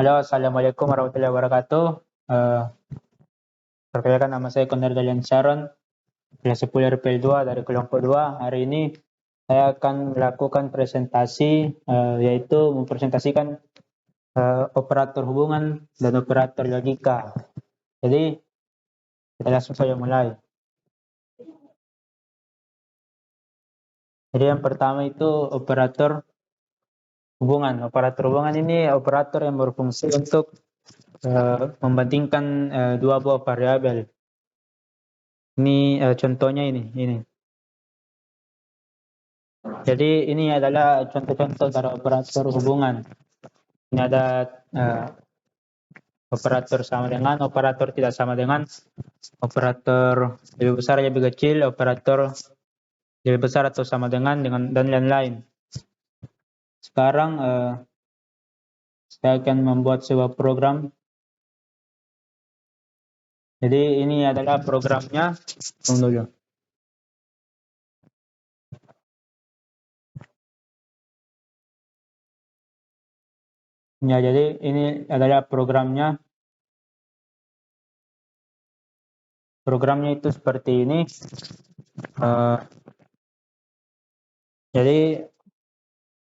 Halo, Assalamualaikum warahmatullahi wabarakatuh. Eh, Perkenalkan nama saya Kondar Dalian Sharon, kelas 10 RPL 2 dari kelompok 2. Hari ini saya akan melakukan presentasi, yaitu mempresentasikan operator hubungan dan operator logika. Jadi, kita langsung saja mulai. Jadi yang pertama itu operator hubungan. Operator hubungan ini operator yang berfungsi untuk membandingkan dua buah variabel. Ini contohnya ini. Jadi ini adalah contoh-contoh dari operator hubungan. Ini ada operator sama dengan, operator tidak sama dengan, operator lebih besar lebih kecil, operator lebih besar atau sama dengan dan lain-lain. Sekarang saya akan membuat sebuah program. Jadi ini adalah programnya. Tunggu dulu. Ya, jadi ini adalah programnya. Programnya itu seperti ini. Jadi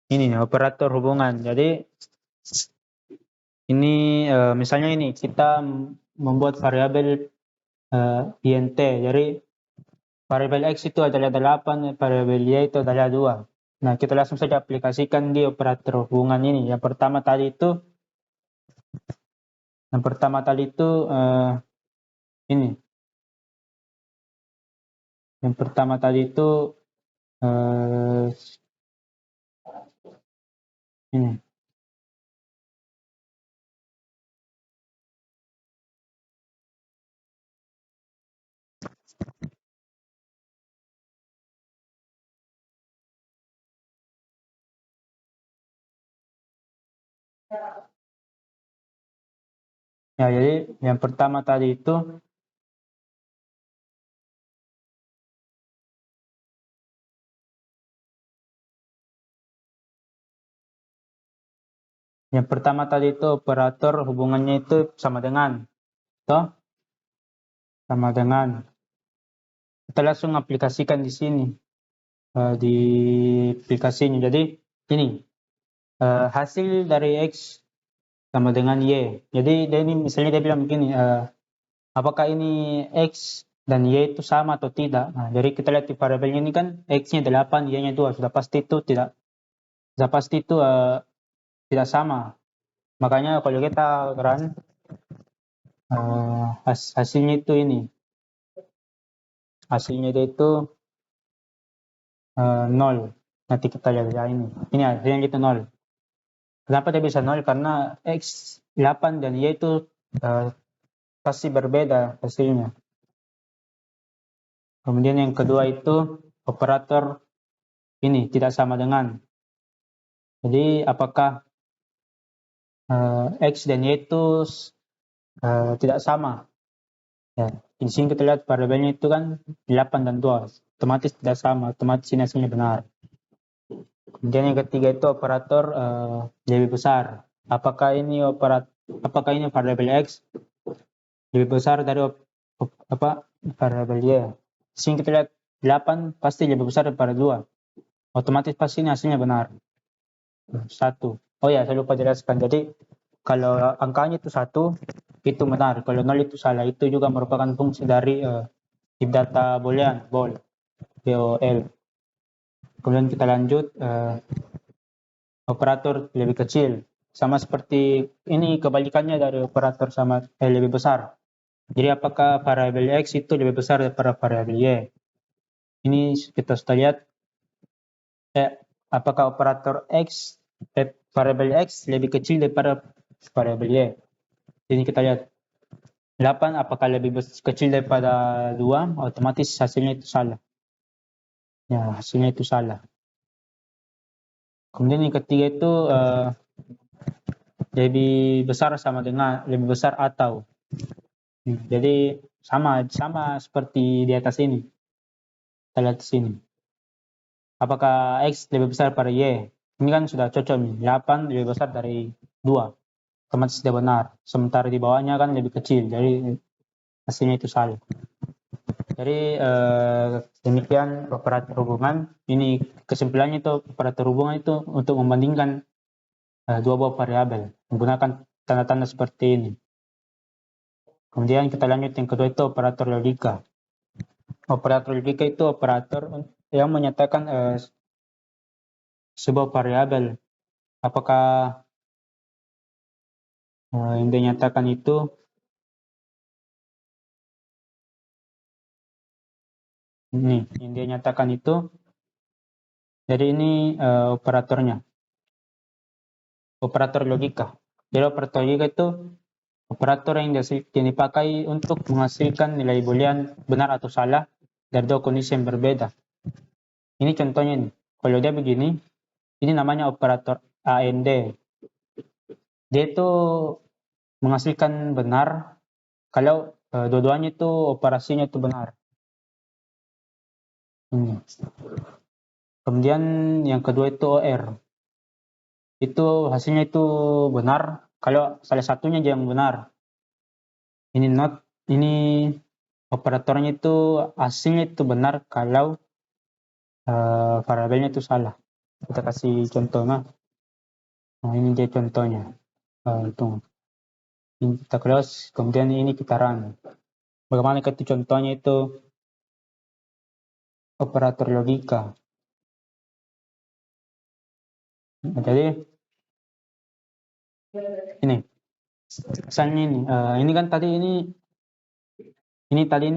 ini operator hubungan. Jadi ini misalnya ini kita membuat variabel int. Jadi variabel x itu adalah 8, variabel y itu adalah 2. Nah, kita langsung saja aplikasikan di operator hubungan ini. Yang pertama tadi itu ini. Yang pertama tadi itu ini. Ya, jadi yang pertama tadi itu operator hubungannya itu sama dengan, toh? Sama dengan. Kita langsung aplikasikan di sini, di aplikasinya. Jadi ini hasil dari x sama dengan y. Jadi ini misalnya dia bilang begini, apakah ini x dan y itu sama atau tidak? Nah, jadi kita lihat di variabelnya ini kan x-nya 8, y-nya 2. Sudah pasti itu tidak sama. Makanya kalau kita run hasilnya itu ini. Hasilnya itu 0. Nanti kita lihat ya ini. Ini hasilnya itu 0. Kenapa dia bisa 0? Karena x 8 dan y itu pasti berbeda hasilnya. Kemudian yang kedua itu operator ini tidak sama dengan. Jadi apakah x dan y itu tidak sama? Ya, di sini kita lihat variabelnya itu kan 8 dan 2. Otomatis tidak sama, otomatis ini hasilnya benar. Kemudian yang ketiga itu operator lebih besar. Apakah ini variabel x lebih besar dari variabel y? Di sini kita lihat 8 pasti lebih besar daripada 2. Otomatis pasti ini hasilnya benar. 1. Oh ya, saya lupa jelaskan. Jadi kalau angkanya itu 1, itu benar. Kalau 0 itu salah. Itu juga merupakan fungsi dari if data boolean, bol. Kemudian kita lanjut, operator lebih kecil. Sama seperti ini kebalikannya dari operator sama lebih besar. Jadi apakah variabel x itu lebih besar daripada variabel y? Ini kita sudah lihat. Apakah operator x, variabel x lebih kecil daripada variabel y? Ini kita lihat. 8 apakah lebih kecil daripada 2? Otomatis hasilnya itu salah. Ya, hasilnya itu salah. Kemudian yang ketiga itu lebih besar atau. Jadi sama seperti di atas ini. Kita lihat di sini. Apakah x lebih besar daripada y? Ini kan sudah cocok nih. 8 lebih besar dari 2. otomatis tidak benar. Sementara di bawahnya kan lebih kecil, jadi hasilnya itu salah. Jadi demikian operator hubungan. Ini kesimpulannya itu operator hubungan itu untuk membandingkan dua buah variabel menggunakan tanda-tanda seperti ini. Kemudian kita lanjut yang kedua itu operator logika. Operator logika itu operator yang menyatakan sebuah variabel apakah yang dinyatakan itu ini yang dia nyatakan itu, jadi ini operatornya, operator logika. Jadi operator logika itu operator yang dipakai untuk menghasilkan nilai boolean benar atau salah dari dua kondisi yang berbeda. Ini contohnya nih, kalau dia begini, ini namanya operator AND. Dia itu menghasilkan benar kalau dua-duanya itu operasinya itu benar. Kemudian yang kedua itu OR. Itu hasilnya itu benar kalau salah satunya aja yang benar. Ini operatornya itu hasilnya itu benar kalau variabelnya itu salah. Kita kasih contoh. Nah ini dia contohnya. Tunggu. Ini kita close, kemudian ini kita run. Bagaimana itu contohnya itu operator logika. Jadi ini misalnya ini kan tadi ini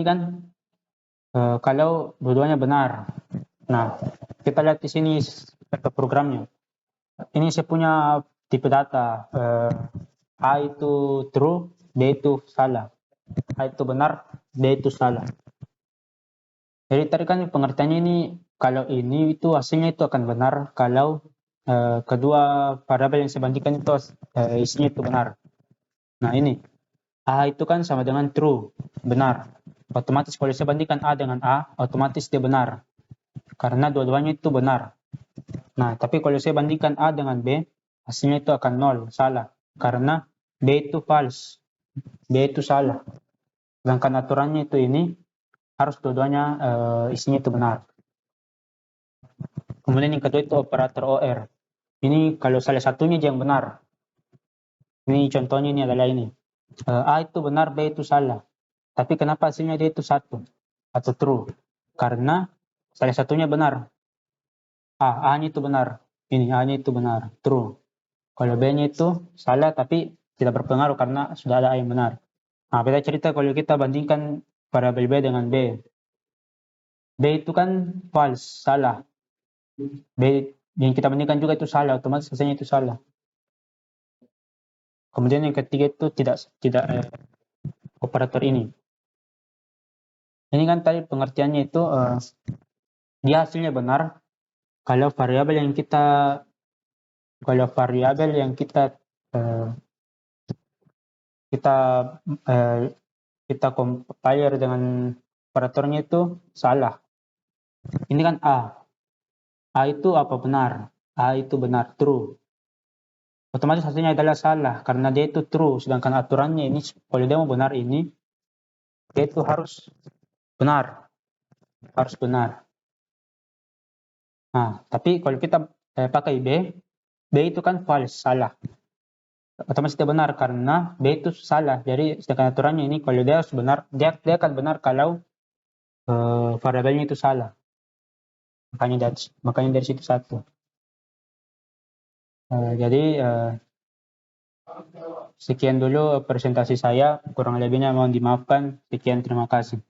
kan kalau dua-duanya benar. Nah, kita lihat di sini programnya. Ini saya punya tipe data A itu true, B itu salah. A itu benar, B itu salah. Jadi tadi kan pengertiannya ini kalau ini itu hasilnya itu akan benar kalau kedua variabel yang saya bandingkan itu isinya itu benar. Nah ini A itu kan sama dengan true, benar. Otomatis kalau saya bandingkan A dengan A, otomatis dia benar. Karena dua-duanya itu benar. Nah, tapi kalau saya bandingkan A dengan B, hasilnya itu akan 0, salah. Karena B itu false, B itu salah. Sedangkan aturannya itu ini, harus dua-duanya isinya itu benar. Kemudian yang kedua itu operator OR. Ini kalau salah satunya yang benar. Ini contohnya ini adalah ini. A itu benar, B itu salah. Tapi kenapa hasilnya dia itu satu atau true? Karena salah satunya benar. A-nya itu benar. Ini A-nya itu benar, true. Kalau B-nya itu salah tapi tidak berpengaruh karena sudah ada A yang benar. Nah, beda cerita kalau kita bandingkan variabel B dengan B. B itu kan false, salah. B yang kita bandingkan juga itu salah, otomatis hasilnya itu salah. Kemudian yang ketiga itu tidak operator ini. Ini kan tadi pengertiannya itu dia hasilnya benar kalau variabel yang kita kita compare dengan operatornya itu salah. Ini kan A. A itu apa benar? A itu benar, true. Otomatis hasilnya adalah salah karena dia itu true. Sedangkan aturannya ini kalau dia mau benar ini, dia itu harus benar. Harus benar. Nah, tapi kalau kita pakai B, B itu kan false, salah. Otomatis dia benar karena B itu salah. Jadi sedangkan aturannya ini kalau dia harus benar, dia akan benar kalau variabelnya itu salah. Makanya dari situ satu. Jadi sekian dulu presentasi saya. Kurang lebihnya mohon dimaafkan. Sekian, terima kasih.